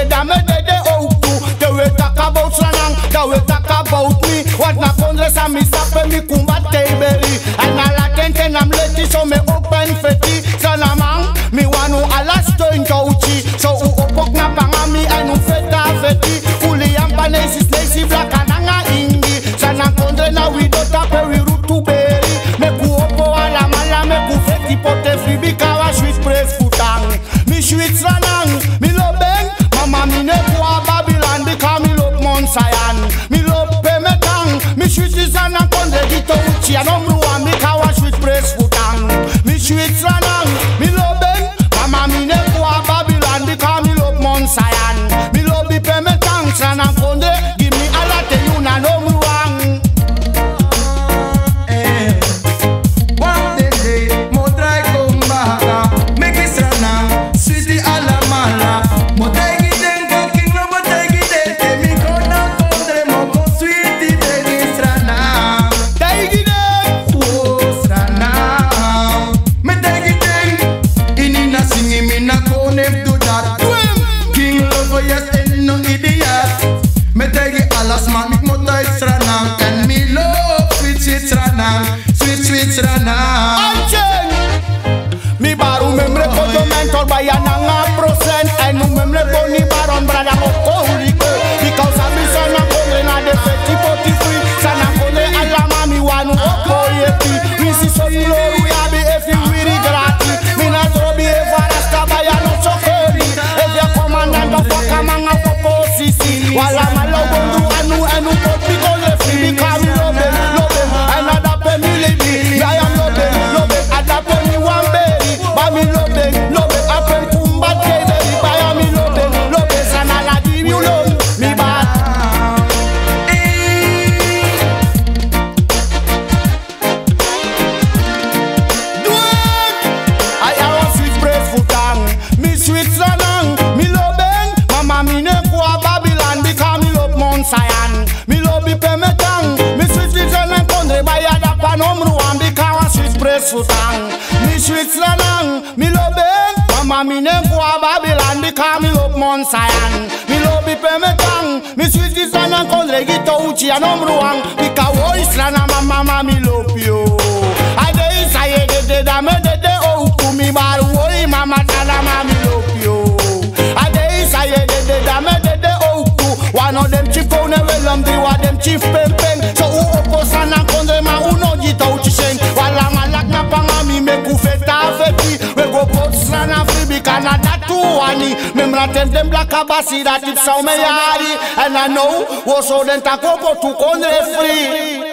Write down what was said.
de dame de outu. They will talk about Sranang, they will talk about me. What na kondre sa mi sape mi kumbate beri. And a la kente nam leti so me open feti. Sanamang, mi wanu ala stoin touchi. So u opok na pangami and u feta feti. Uli yampane si snesi blaka nanga ingi. Sanang kondre na we do tape we root to beri. Me ku opo ala mala me ku feti pote free bikawa sweet praise futang. Mi sweet Sranang, mi lobeng. Mama mi ne kwa Babylon because mi love Mount Zion. Mi love Pemetang, mi sweet Sranang kondre dito uchi. Anomru mi kawa sweet praise futang. Mi sweet Sranang, mi lobeng. Mama mi ne kwa Babylon because mi love Mount Zion. Mi love the Pemetang, Sranang kondre. Give me a lot of you na nomru wang. Mi baru memre kodo mentor bayanang prosen. Enu memre boni baron brada oko hulike. Because ami sana kone na de feti poti free. Sana kone alama mi wanu oko yepi. Mi si so glory abi efi wiri grati. Mi na trobi e farasta bayano chokeri. Efi a commandant of Wakamanga popo sisi. Wala malo bondu anu poti kole fi. Because mi lobe another family. I am lobe adape mi wambe. Bami lobe apen kumbate baby. Bami lobe sana la give you love mi bad. Do it. I am sweet praise futang. Mi sweet Sranang, mi lobeng. Mama mi ne kwa Babylon because mi love Mount Zion. Mi love Pemetang. Mi sweet Sranang kondre bayada panomru ambi kawa sweet praise futang. Mi sweet Sranang, mi lobeng. Mama mi ne kwa Babylon because mi love Mount Zion. Mi love Pemetang. Mi sweet Sranang kondre gito uchi anomru ang. Bika woi Sranang mama mi love you. Ade isaye de dame de outu mi baru woi mama Sranang mi love you. Ade isaye de dame de outu. One of them chief kone welam di wa them chief pen. So u opo Sranang kondre ma uno gito uchi sheng. Wala malak na pangami me ku feta feti. We go put Sranang free because na that too wani. Memra ten them black abasi that it sound me yari. And I know wo so den takopo tu kondre free.